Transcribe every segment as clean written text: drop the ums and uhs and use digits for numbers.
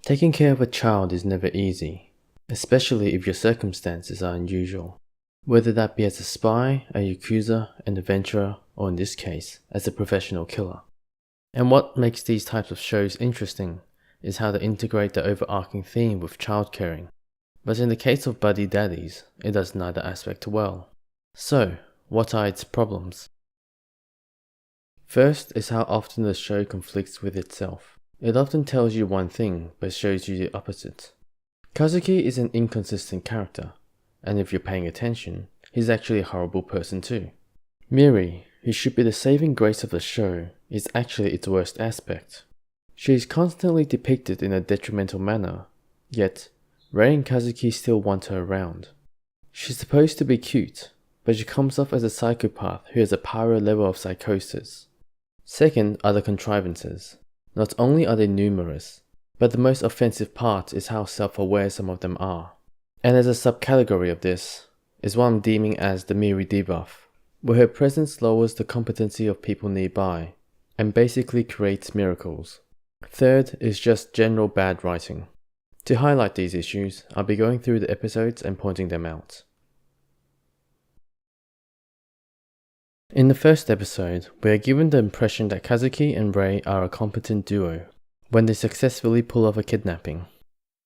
Taking care of a child is never easy, especially if your circumstances are unusual, whether that be as a spy, a yakuza, an adventurer, or in this case, as a professional killer. And what makes these types of shows interesting is how they integrate the overarching theme with child caring. But in the case of Buddy Daddies, it does neither aspect well. So, what are its problems? First is how often the show conflicts with itself. It often tells you one thing, but shows you the opposite. Kazuki is an inconsistent character, and if you're paying attention, he's actually a horrible person too. Miri, who should be the saving grace of the show, is actually its worst aspect. She is constantly depicted in a detrimental manner, yet Rei and Kazuki still want her around. She's supposed to be cute, but she comes off as a psychopath who has a pyro level of psychosis. Second are the contrivances. Not only are they numerous, but the most offensive part is how self-aware some of them are. And as a subcategory of this, is what I'm deeming as the Miri debuff, where her presence lowers the competency of people nearby, and basically creates miracles. Third is just general bad writing. To highlight these issues, I'll be going through the episodes and pointing them out. In the first episode, we are given the impression that Kazuki and Rei are a competent duo when they successfully pull off a kidnapping.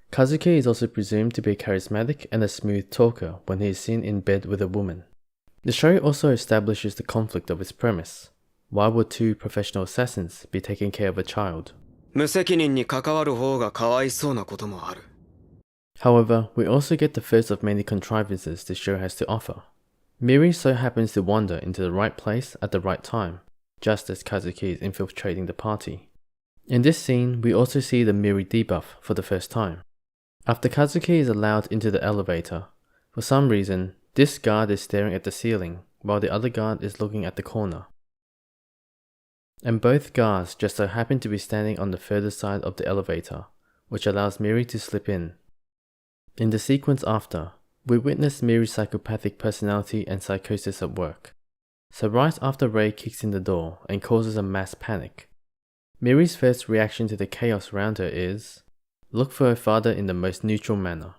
Kazuki is also presumed to be charismatic and a smooth talker when he is seen in bed with a woman. The show also establishes the conflict of its premise. Why would two professional assassins be taking care of a child? However, we also get the first of many contrivances the show has to offer. Miri so happens to wander into the right place at the right time, just as Kazuki is infiltrating the party. In this scene, we also see the Miri debuff for the first time. After Kazuki is allowed into the elevator, for some reason, this guard is staring at the ceiling, while the other guard is looking at the corner. And both guards just so happen to be standing on the further side of the elevator, which allows Miri to slip in. In the sequence after, we witness Miri's psychopathic personality and psychosis at work. So right after Rei kicks in the door and causes a mass panic, Miri's first reaction to the chaos around her is, look for her father in the most neutral manner.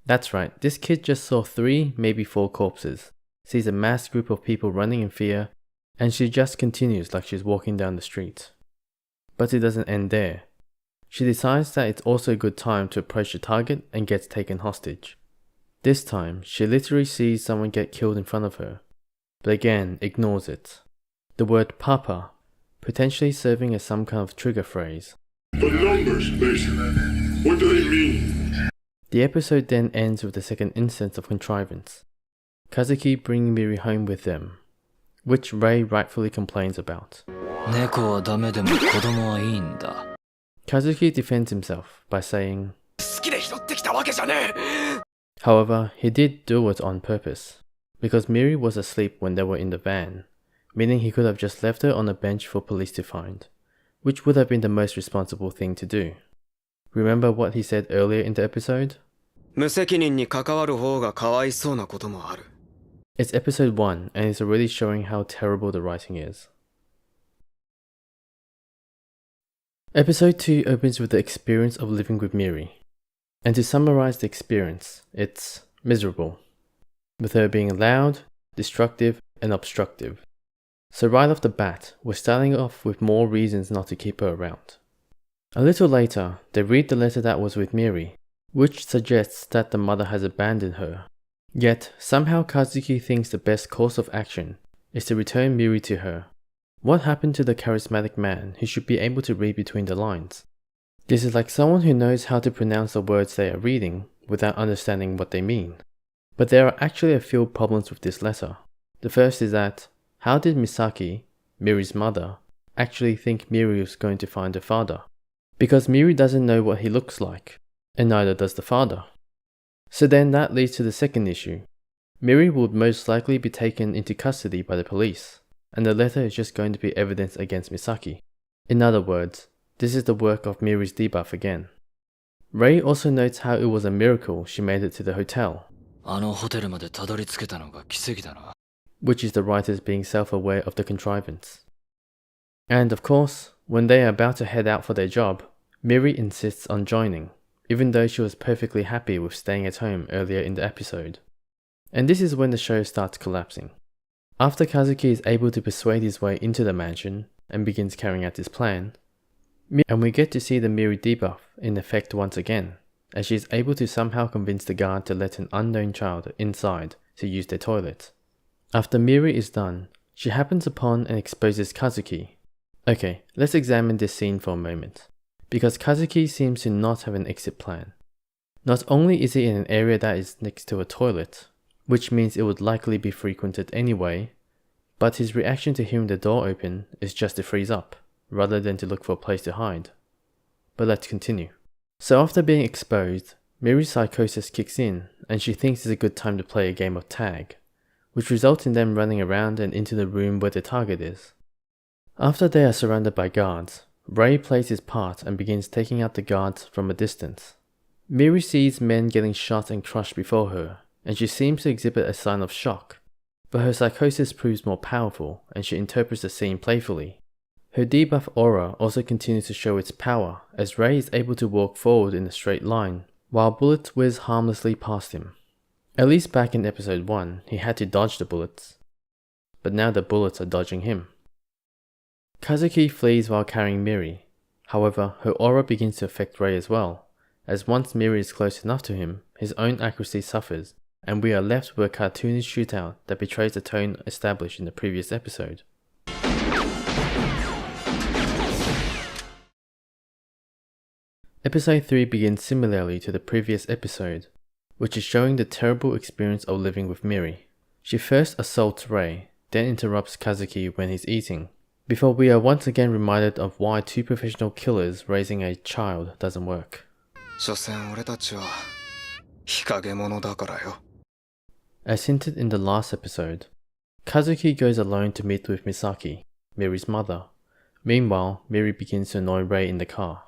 That's right, this kid just saw 3, maybe 4 corpses, sees a mass group of people running in fear, and she just continues like she's walking down the street. But it doesn't end there. She decides that it's also a good time to approach the target and gets taken hostage. This time, she literally sees someone get killed in front of her, but again ignores it. The word Papa, potentially serving as some kind of trigger phrase. The numbers, Mason. What do they mean? The episode then ends with the second instance of contrivance. Kazuki bringing Miri home with them, which Rei rightfully complains about. Kazuki defends himself by saying, however, he did do it on purpose, because Miri was asleep when they were in the van, meaning he could have just left her on a bench for police to find, which would have been the most responsible thing to do. Remember what he said earlier in the episode? It's episode 1 and it's already showing how terrible the writing is. Episode 2 opens with the experience of living with Miri. And to summarize the experience, it's miserable, with her being loud, destructive, and obstructive. So right off the bat, we're starting off with more reasons not to keep her around. A little later, they read the letter that was with Miri, which suggests that the mother has abandoned her. Yet, somehow Kazuki thinks the best course of action is to return Miri to her. What happened to the charismatic man who should be able to read between the lines? This is like someone who knows how to pronounce the words they are reading without understanding what they mean. But there are actually a few problems with this letter. The first is that, how did Misaki, Miri's mother, actually think Miri was going to find her father? Because Miri doesn't know what he looks like, and neither does the father. So then that leads to the second issue. Miri would most likely be taken into custody by the police, and the letter is just going to be evidence against Misaki. In other words, this is the work of Miri's debuff again. Rei also notes how it was a miracle she made it to the hotel, which is the writers being self-aware of the contrivance. And of course, when they are about to head out for their job, Miri insists on joining, even though she was perfectly happy with staying at home earlier in the episode. And this is when the show starts collapsing. After Kazuki is able to persuade his way into the mansion and begins carrying out his plan, and we get to see the Miri debuff in effect once again, as she is able to somehow convince the guard to let an unknown child inside to use their toilet. After Miri is done, she happens upon and exposes Kazuki. Okay, let's examine this scene for a moment, because Kazuki seems to not have an exit plan. Not only is he in an area that is next to a toilet, which means it would likely be frequented anyway, but his reaction to hearing the door open is just to freeze up, rather than to look for a place to hide. But let's continue. So after being exposed, Miri's psychosis kicks in and she thinks it's a good time to play a game of tag, which results in them running around and into the room where the target is. After they are surrounded by guards, Ray plays his part and begins taking out the guards from a distance. Miri sees men getting shot and crushed before her, and she seems to exhibit a sign of shock, but her psychosis proves more powerful and she interprets the scene playfully. Her debuff aura also continues to show its power as Ray is able to walk forward in a straight line, while bullets whiz harmlessly past him. At least back in episode 1, he had to dodge the bullets, but now the bullets are dodging him. Kazuki flees while carrying Miri. However, her aura begins to affect Ray as well, as once Miri is close enough to him, his own accuracy suffers, and we are left with a cartoonish shootout that betrays the tone established in the previous episode. Episode 3 begins similarly to the previous episode, which is showing the terrible experience of living with Miri. She first assaults Ray, then interrupts Kazuki when he's eating, before we are once again reminded of why two professional killers raising a child doesn't work. As hinted in the last episode, Kazuki goes alone to meet with Misaki, Miri's mother. Meanwhile, Miri begins to annoy Ray in the car.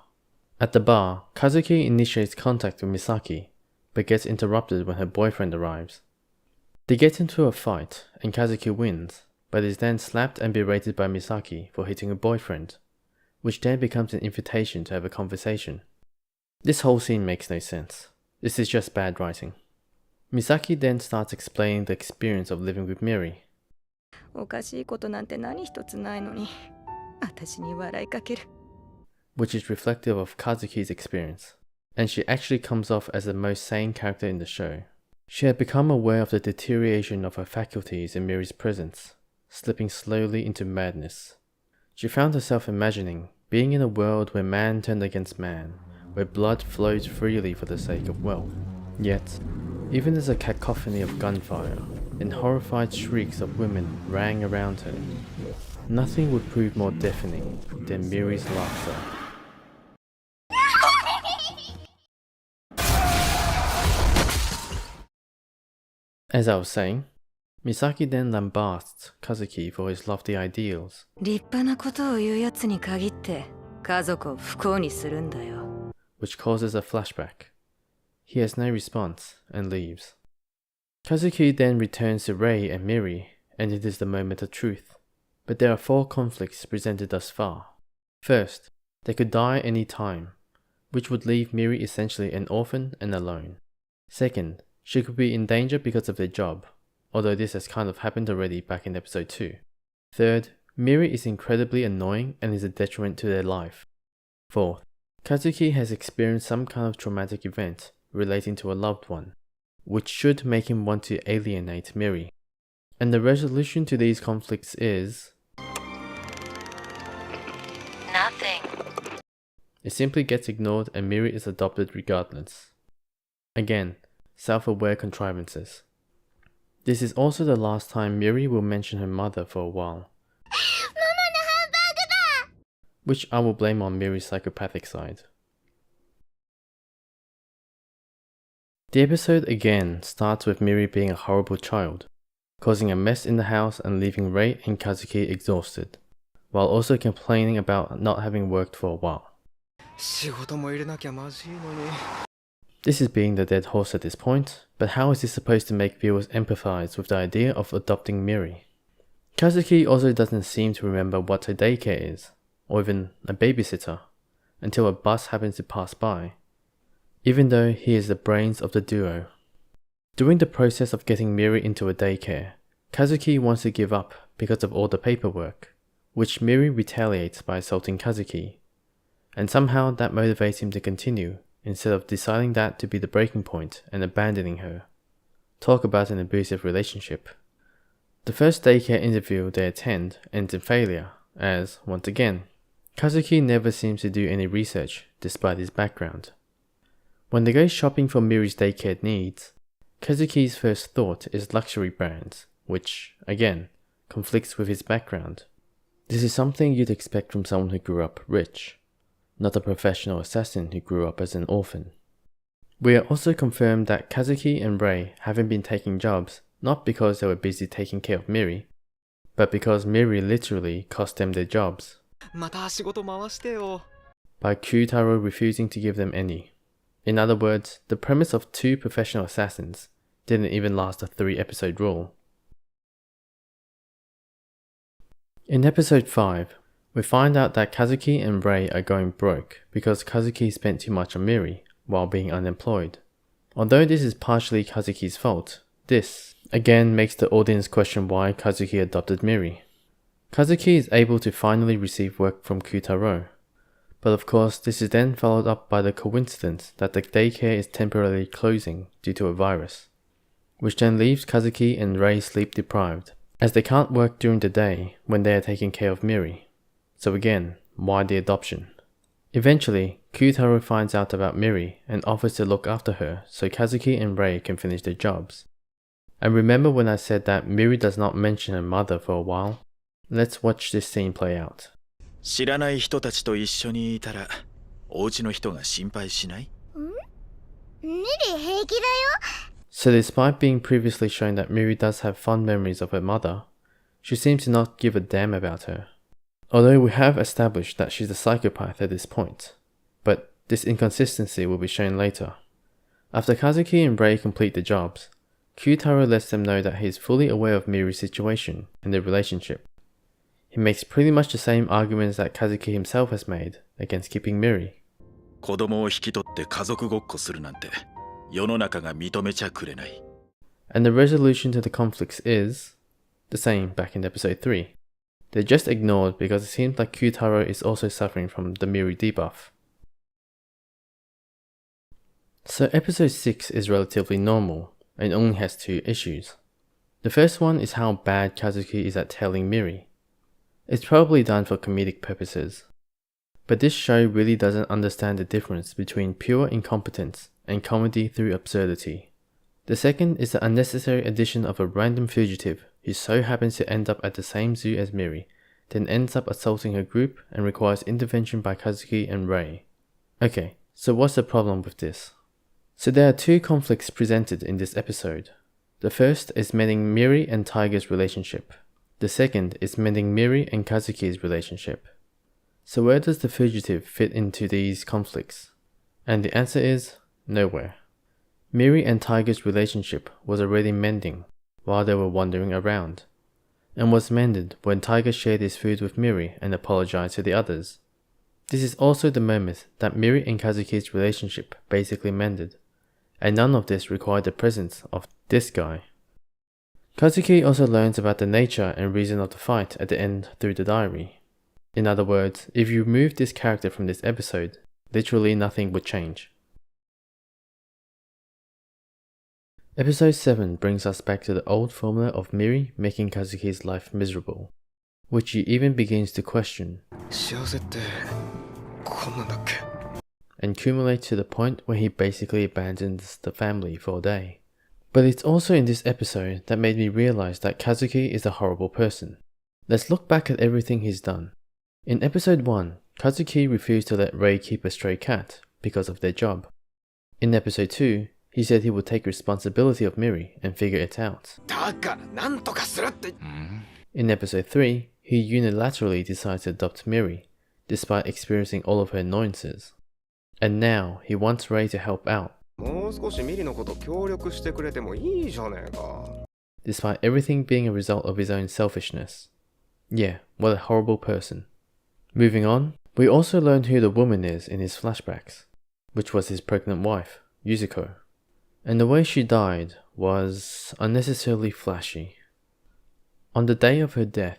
At the bar, Kazuki initiates contact with Misaki, but gets interrupted when her boyfriend arrives. They get into a fight, and Kazuki wins, but is then slapped and berated by Misaki for hitting her boyfriend, which then becomes an invitation to have a conversation. This whole scene makes no sense. This is just bad writing. Misaki then starts explaining the experience of living with Miri. Which is reflective of Kazuki's experience, and she actually comes off as the most sane character in the show. She had become aware of the deterioration of her faculties in Miri's presence, slipping slowly into madness. She found herself imagining being in a world where man turned against man, where blood flows freely for the sake of wealth. Yet, even as a cacophony of gunfire and horrified shrieks of women rang around her, nothing would prove more deafening than Miri's laughter. As I was saying, Misaki then lambasts Kazuki for his lofty ideals, which causes a flashback. He has no response and leaves. Kazuki then returns to Ray and Miri, and it is the moment of truth. But there are 4 conflicts presented thus far. First, they could die any time, which would leave Miri essentially an orphan and alone. Second, she could be in danger because of their job, although this has kind of happened already back in episode 2. Third, Miri is incredibly annoying and is a detriment to their life. Fourth, Kazuki has experienced some kind of traumatic event relating to a loved one, which should make him want to alienate Miri. And the resolution to these conflicts is... nothing. It simply gets ignored and Miri is adopted regardless. Again, self-aware contrivances. This is also the last time Miri will mention her mother for a while, which I will blame on Miri's psychopathic side. The episode again starts with Miri being a horrible child, causing a mess in the house and leaving Ray and Kazuki exhausted, while also complaining about not having worked for a while. This is being the dead horse at this point, but how is this supposed to make viewers empathize with the idea of adopting Miri? Kazuki also doesn't seem to remember what a daycare is, or even a babysitter, until a bus happens to pass by. even though he is the brains of the duo. During the process of getting Miri into a daycare, Kazuki wants to give up because of all the paperwork, which Miri retaliates by assaulting Kazuki, and somehow that motivates him to continue instead of deciding that to be the breaking point and abandoning her. Talk about an abusive relationship. The first daycare interview they attend ends in failure, as, once again, Kazuki never seems to do any research despite his background. When they go shopping for Miri's daycare needs, Kazuki's first thought is luxury brands, which, again, conflicts with his background. This is something you'd expect from someone who grew up rich, not a professional assassin who grew up as an orphan. We are also confirmed that Kazuki and Rei haven't been taking jobs not because they were busy taking care of Miri, but because Miri literally cost them their jobs, by Kyutaro refusing to give them any. In other words, the premise of 2 professional assassins didn't even last a 3-episode rule. In episode 5, we find out that Kazuki and Rei are going broke because Kazuki spent too much on Miri while being unemployed. Although this is partially Kazuki's fault, this again makes the audience question why Kazuki adopted Miri. Kazuki is able to finally receive work from Kyutaro, but of course this is then followed up by the coincidence that the daycare is temporarily closing due to a virus, which then leaves Kazuki and Rei sleep deprived, as they can't work during the day when they are taking care of Miri. So again, why the adoption? Eventually, Kyutaro finds out about Miri and offers to look after her so Kazuki and Rei can finish their jobs. And remember when I said that Miri does not mention her mother for a while? Let's watch this scene play out. 知らない人たちと一緒にいたら、お家の人が心配しない？ミリ平気だよ。 So despite being previously shown that Miri does have fond memories of her mother, she seems to not give a damn about her. Although we have established that she's a psychopath at this point, but this inconsistency will be shown later. After Kazuki and Rei complete the jobs, Kyutaro lets them know that he is fully aware of Miri's situation and their relationship. He makes pretty much the same arguments that Kazuki himself has made against keeping Miri. 子供を引き取って家族ごっこするなんて、世の中が認めちゃくれない。 And the resolution to the conflicts is the same back in episode 3. They're just ignored because it seems like Kyutaro is also suffering from the Miri debuff. So episode 6 is relatively normal and only has 2 issues. The first one is how bad Kazuki is at telling Miri. It's probably done for comedic purposes, but this show really doesn't understand the difference between pure incompetence and comedy through absurdity. The second is the unnecessary addition of a random fugitive who so happens to end up at the same zoo as Miri, then ends up assaulting her group and requires intervention by Kazuki and Rei. Okay, so what's the problem with this? So there are 2 conflicts presented in this episode. The first is mending Miri and Tiger's relationship. The second is mending Miri and Kazuki's relationship. So where does the fugitive fit into these conflicts? And the answer is nowhere. Miri and Tiger's relationship was already mending while they were wandering around, and was mended when Tiger shared his food with Miri and apologized to the others. This is also the moment that Miri and Kazuki's relationship basically mended, and none of this required the presence of this guy. Kazuki also learns about the nature and reason of the fight at the end through the diary. In other words, if you remove this character from this episode, literally nothing would change. Episode 7 brings us back to the old formula of Miri making Kazuki's life miserable, which he even begins to question, and accumulates to the point where he basically abandons the family for a day. But it's also in this episode that made me realize that Kazuki is a horrible person. Let's look back at everything he's done. In episode 1, Kazuki refused to let Rei keep a stray cat because of their job. In episode 2, he said he would take responsibility of Miri and figure it out. In episode 3, he unilaterally decides to adopt Miri, despite experiencing all of her annoyances. And now he wants Rei to help out, despite everything being a result of his own selfishness. Yeah, what a horrible person. Moving on, we also learn who the woman is in his flashbacks. which was his pregnant wife, Yuzuko. And the way she died was unnecessarily flashy. On the day of her death,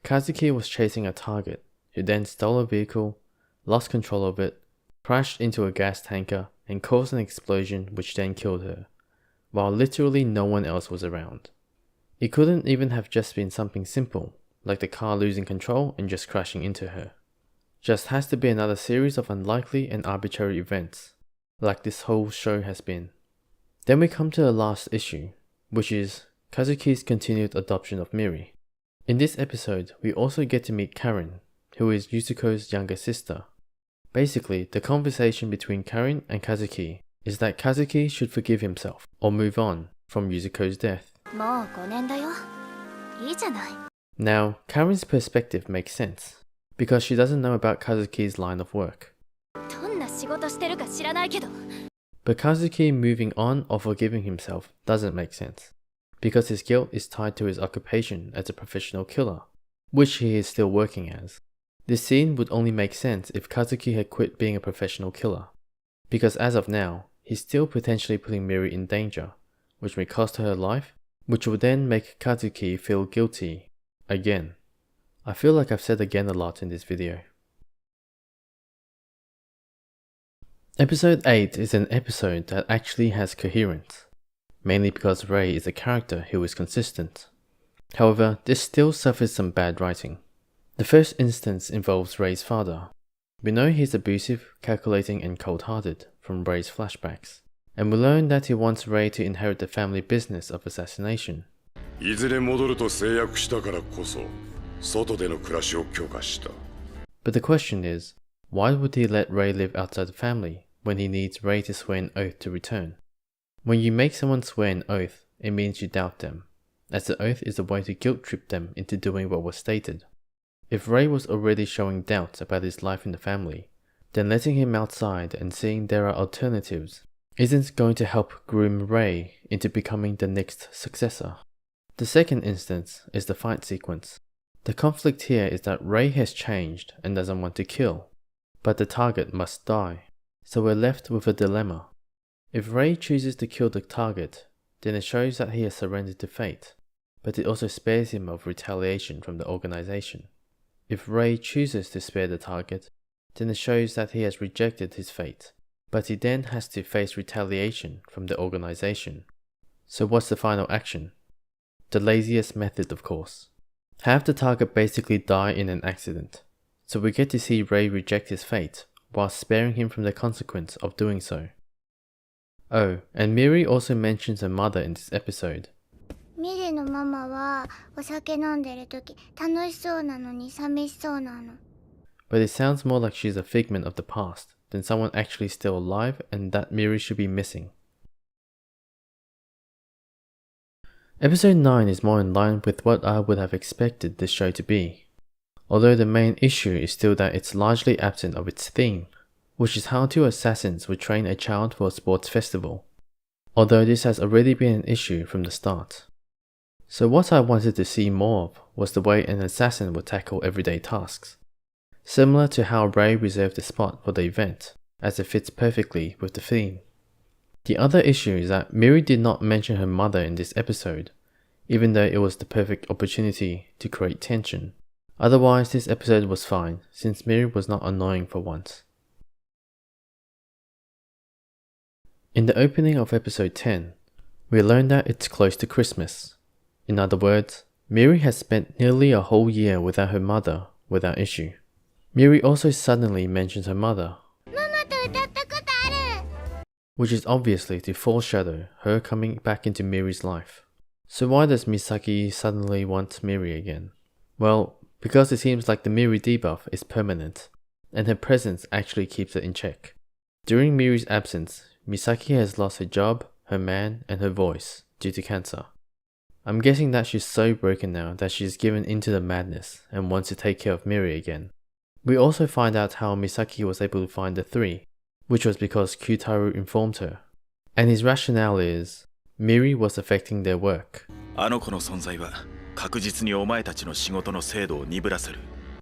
Kazuki was chasing a target who then stole a vehicle, lost control of it, crashed into a gas tanker and caused an explosion which then killed her, while literally no one else was around. It couldn't even have just been something simple, like the car losing control and just crashing into her. Just has to be another series of unlikely and arbitrary events, like this whole show has been. Then we come to the last issue, which is Kazuki's continued adoption of Miri. In this episode, we also get to meet Karin, who is Yuzuko's younger sister. Basically, the conversation between Karin and Kazuki is that Kazuki should forgive himself or move on from Yuzuko's death. Now, Karin's perspective makes sense, because she doesn't know about Kazuki's line of work. But Kazuki moving on or forgiving himself doesn't make sense, because his guilt is tied to his occupation as a professional killer, which he is still working as. This scene would only make sense if Kazuki had quit being a professional killer, because as of now, he's still potentially putting Miri in danger, which may cost her life, which will then make Kazuki feel guilty again. I feel like I've said again a lot in this video. Episode 8 is an episode that actually has coherence, mainly because Rei is a character who is consistent. However, this still suffers some bad writing. The first instance involves Rei's father. We know he's abusive, calculating and cold-hearted from Rei's flashbacks, and we learn that he wants Rei to inherit the family business of assassination. But the question is, why would he let Rei live outside the family when he needs Rei to swear an oath to return? When you make someone swear an oath, it means you doubt them, as the oath is a way to guilt-trip them into doing what was stated. If Rei was already showing doubt about his life in the family, then letting him outside and seeing there are alternatives isn't going to help groom Rei into becoming the next successor. The second instance is the fight sequence. The conflict here is that Rei has changed and doesn't want to kill, but the target must die, so we're left with a dilemma. If Rei chooses to kill the target, then it shows that he has surrendered to fate, but it also spares him of retaliation from the organization. If Rei chooses to spare the target, then it shows that he has rejected his fate, but he then has to face retaliation from the organization. So what's the final action? The laziest method, of course. Have the target basically die in an accident, so we get to see Rei reject his fate, while sparing him from the consequence of doing so. Oh, and Miri also mentions her mother in this episode. But it sounds more like she's a figment of the past than someone actually still alive and that Miri should be missing. Episode 9 is more in line with what I would have expected this show to be, although the main issue is still that it's largely absent of its theme, which is how two assassins would train a child for a sports festival, although this has already been an issue from the start. So what I wanted to see more of was the way an assassin would tackle everyday tasks, similar to how Rei reserved the spot for the event, as it fits perfectly with the theme. The other issue is that Miri did not mention her mother in this episode, even though it was the perfect opportunity to create tension. Otherwise, this episode was fine, since Miri was not annoying for once. In the opening of episode 10, we learn that it's close to Christmas. In other words, Miri has spent nearly a whole year without her mother without issue. Miri also suddenly mentions her mother, which is obviously to foreshadow her coming back into Miri's life. So why does Misaki suddenly want Miri again? Well, because it seems like the Miri debuff is permanent, and her presence actually keeps it in check. During Miri's absence, Misaki has lost her job, her man, and her voice due to cancer. I'm guessing that she's so broken now that she's given into the madness and wants to take care of Miri again. We also find out how Misaki was able to find the three, which was because Kyutaro informed her. And his rationale is, Miri was affecting their work.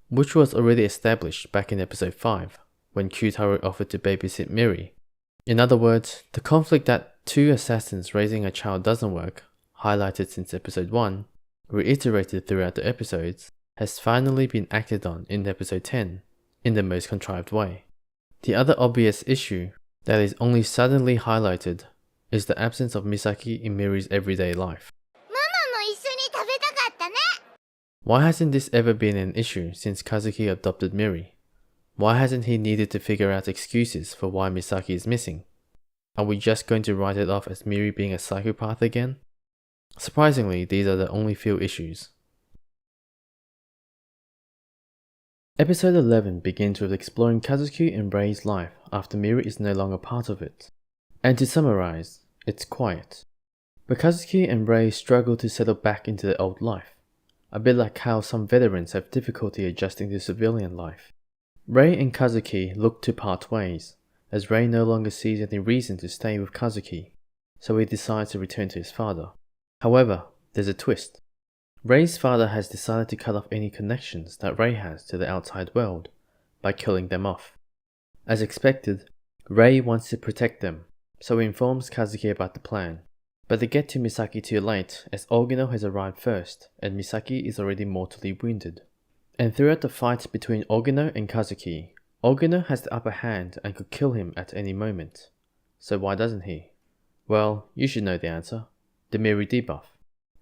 Which was already established back in episode 5, when Kyutaro offered to babysit Miri, In other words, the conflict that two assassins raising a child doesn't work, highlighted since episode 1, reiterated throughout the episodes, has finally been acted on in episode 10, in the most contrived way. The other obvious issue that is only suddenly highlighted is the absence of Misaki in Miri's everyday life. ママも一緒に食べたかったね。 Why hasn't this ever been an issue since Kazuki adopted Miri? Why hasn't he needed to figure out excuses for why Misaki is missing? Are we just going to write it off as Miri being a psychopath again? Surprisingly, these are the only few issues. Episode 11 begins with exploring Kazuki and Rei's life after Miri is no longer part of it. And to summarize, it's quiet. But Kazuki and Rei struggle to settle back into their old life, a bit like how some veterans have difficulty adjusting to civilian life. Rei and Kazuki look to part ways, as Rei no longer sees any reason to stay with Kazuki, so he decides to return to his father. However, there's a twist. Rei's father has decided to cut off any connections that Rei has to the outside world by killing them off. As expected, Rei wants to protect them, so he informs Kazuki about the plan. But they get to Misaki too late, as Ogino has arrived first, and Misaki is already mortally wounded. And throughout the fight between Ogino and Kazuki, Ogino has the upper hand and could kill him at any moment. So why doesn't he? Well, you should know the answer. The Miri debuff.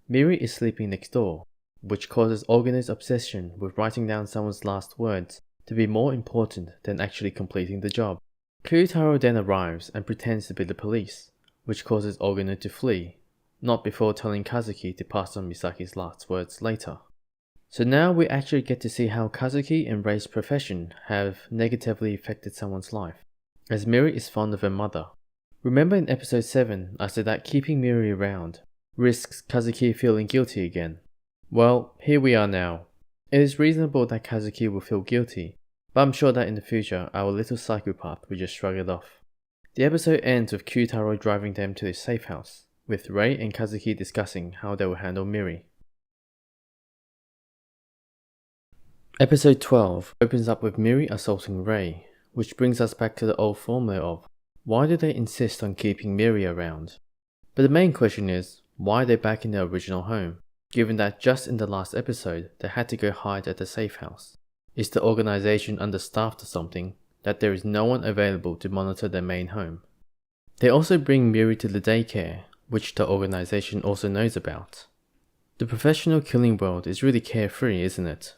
Miri is sleeping next door, which causes Ogino's obsession with writing down someone's last words to be more important than actually completing the job. Kyutaro then arrives and pretends to be the police, which causes Ogino to flee, not before telling Kazuki to pass on Misaki's last words later. So now we actually get to see how Kazuki and Rei's profession have negatively affected someone's life, as Miri is fond of her mother. Remember in episode 7 I said that keeping Miri around risks Kazuki feeling guilty again? Well, here we are now. It is reasonable that Kazuki will feel guilty, but I'm sure that in the future our little psychopath will just shrug it off. The episode ends with Kyutaro driving them to his safe house, with Rei and Kazuki discussing how they will handle Miri. Episode 12 opens up with Miri assaulting Rei, which brings us back to the old formula of why do they insist on keeping Miri around? But the main question is, why are they back in their original home, given that just in the last episode they had to go hide at the safe house? Is the organization understaffed or something, that there is no one available to monitor their main home? They also bring Miri to the daycare, which the organization also knows about. The professional killing world is really carefree, isn't it?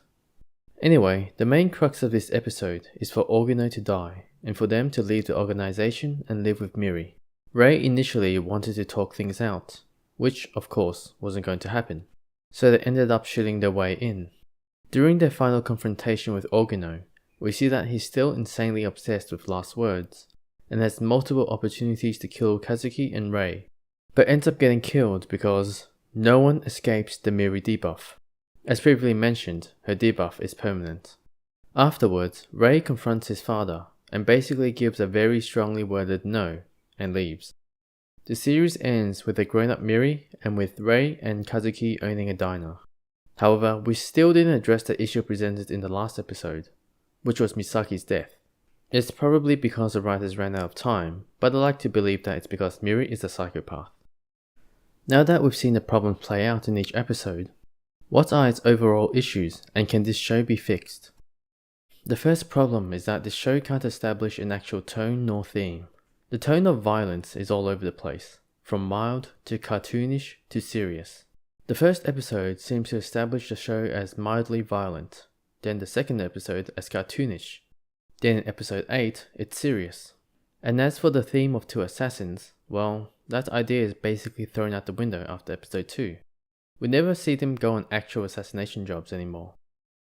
Anyway, the main crux of this episode is for Ogino to die, and for them to leave the organization and live with Miri. Rei initially wanted to talk things out, which of course wasn't going to happen, so they ended up shooting their way in. During their final confrontation with Ogino, we see that he's still insanely obsessed with last words, and has multiple opportunities to kill Kazuki and Rei, but ends up getting killed because no one escapes the Miri debuff. As previously mentioned, her debuff is permanent. Afterwards, Rei confronts his father, and basically gives a very strongly worded no, and leaves. The series ends with a grown-up Miri and with Rei and Kazuki owning a diner. However, we still didn't address the issue presented in the last episode, which was Misaki's death. It's probably because the writers ran out of time, but I like to believe that it's because Miri is a psychopath. Now that we've seen the problems play out in each episode, what are its overall issues, and can this show be fixed? The first problem is that this show can't establish an actual tone nor theme. The tone of violence is all over the place, from mild to cartoonish to serious. The first episode seems to establish the show as mildly violent, then the second episode as cartoonish, then in episode 8 it's serious. And as for the theme of two assassins, well, that idea is basically thrown out the window after episode 2. We never see them go on actual assassination jobs anymore,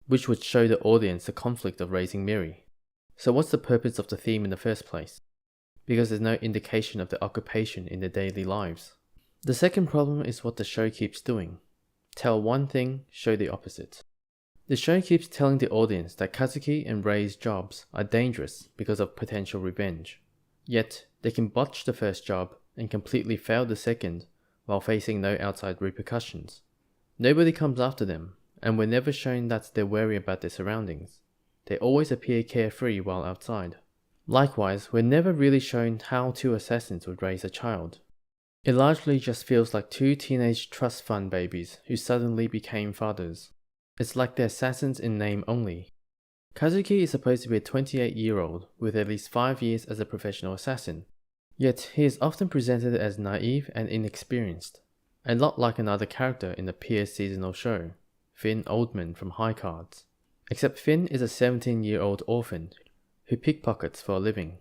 which would show the audience the conflict of raising Miri. So what's the purpose of the theme in the first place? Because there's no indication of the occupation in their daily lives. The second problem is what the show keeps doing. Tell one thing, show the opposite. The show keeps telling the audience that Kazuki and Rei's jobs are dangerous because of potential revenge. Yet, they can botch the first job and completely fail the second while facing no outside repercussions. Nobody comes after them, and we're never shown that they're wary about their surroundings. They always appear carefree while outside. Likewise, we're never really shown how two assassins would raise a child. It largely just feels like two teenage trust fund babies who suddenly became fathers. It's like they're assassins in name only. Kazuki is supposed to be a 28-year-old with at least 5 years as a professional assassin, yet he is often presented as naive and inexperienced, a lot like another character in the Pierce seasonal show, Finn Oldman from High Cards, except Finn is a 17-year-old orphan who pickpockets for a living.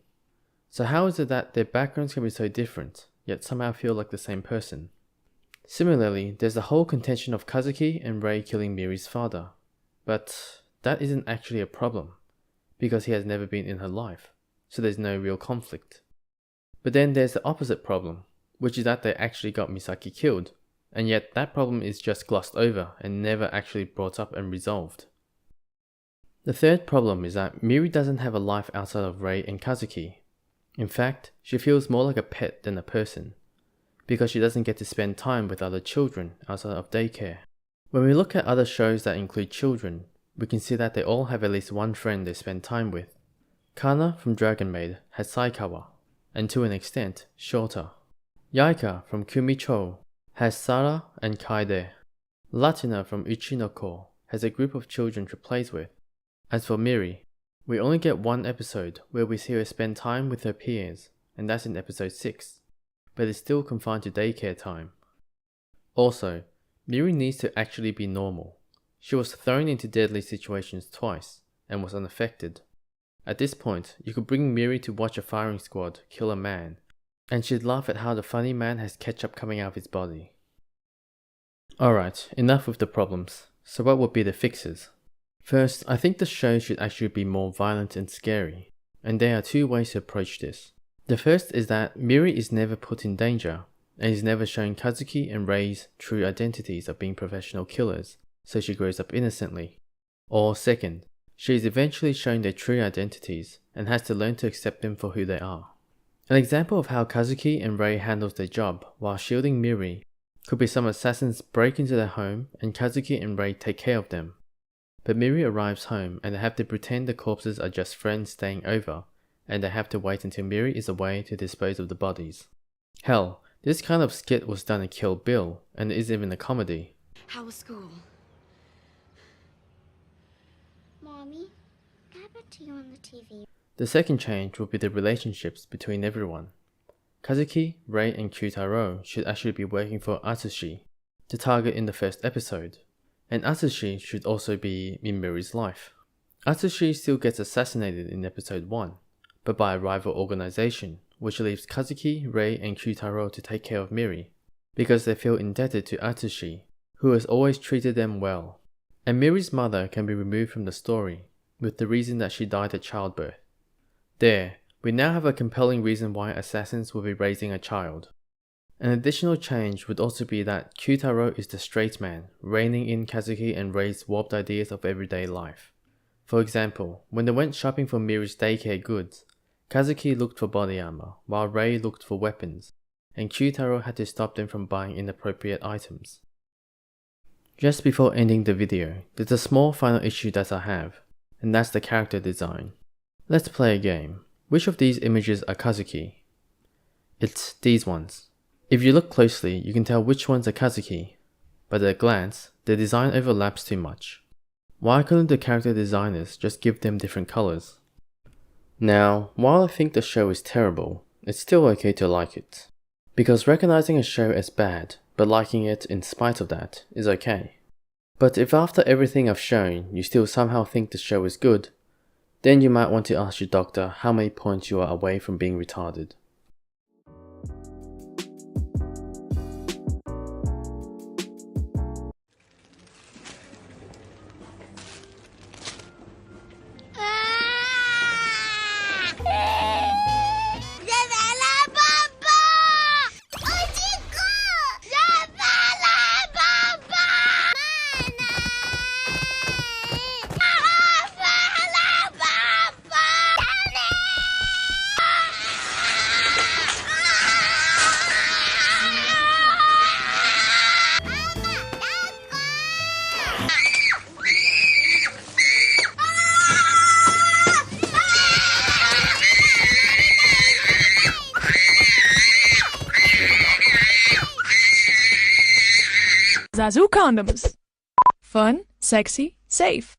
So how is it that their backgrounds can be so different, yet somehow feel like the same person? Similarly, there's the whole contention of Kazuki and Rei killing Miri's father, but that isn't actually a problem, because he has never been in her life, so there's no real conflict. But then there's the opposite problem, which is that they actually got Misaki killed, and yet that problem is just glossed over and never actually brought up and resolved. The third problem is that Miri doesn't have a life outside of Rei and Kazuki. In fact, she feels more like a pet than a person, because she doesn't get to spend time with other children outside of daycare. When we look at other shows that include children, we can see that they all have at least one friend they spend time with. Kana from Dragon Maid has Saikawa, and to an extent, Shota. Yaika from Kumicho has Sara and Kaede. Latina from Uchinoko has a group of children she plays with. As for Miri, we only get one episode where we see her spend time with her peers, and that's in episode 6, but it's still confined to daycare time. Also, Miri needs to actually be normal. She was thrown into deadly situations twice, and was unaffected. At this point, you could bring Miri to watch a firing squad kill a man, and she'd laugh at how the funny man has ketchup coming out of his body. Alright, enough with the problems, so what would be the fixes? First, I think the show should actually be more violent and scary, and there are two ways to approach this. The first is that Miri is never put in danger, and is never shown Kazuki and Rei's true identities of being professional killers, so she grows up innocently. Or second, she is eventually shown their true identities, and has to learn to accept them for who they are. An example of how Kazuki and Rei handles their job while shielding Miri could be some assassins break into their home and Kazuki and Rei take care of them. But Miri arrives home and they have to pretend the corpses are just friends staying over, and they have to wait until Miri is away to dispose of the bodies. Hell, this kind of skit was done in Kill Bill, and it is even a comedy. How was school? Mommy, can I put you on the TV? The second change would be the relationships between everyone. Kazuki, Rei and Kyutaro should actually be working for Atsushi, the target in the first episode, and Atsushi should also be in Miri's life. Atsushi still gets assassinated in episode 1, but by a rival organization, which leaves Kazuki, Rei and Kyutaro to take care of Miri, because they feel indebted to Atsushi, who has always treated them well. And Miri's mother can be removed from the story, with the reason that she died at childbirth. There, we now have a compelling reason why assassins will be raising a child. An additional change would also be that Kyutaro is the straight man, reining in Kazuki and Rei's warped ideas of everyday life. For example, when they went shopping for Miri's daycare goods, Kazuki looked for body armor, while Rei looked for weapons, and Kyutaro had to stop them from buying inappropriate items. Just before ending the video, there's a small final issue that I have, and that's the character design. Let's play a game. Which of these images are Kazuki? It's these ones. If you look closely, you can tell which ones are Kazuki, but at a glance, the design overlaps too much. Why couldn't the character designers just give them different colors? Now, while I think the show is terrible, it's still okay to like it. Because recognizing a show as bad, but liking it in spite of that, is okay. But if after everything I've shown, you still somehow think the show is good, then you might want to ask your doctor how many points you are away from being retarded. Zazu condoms. Fun, sexy, safe.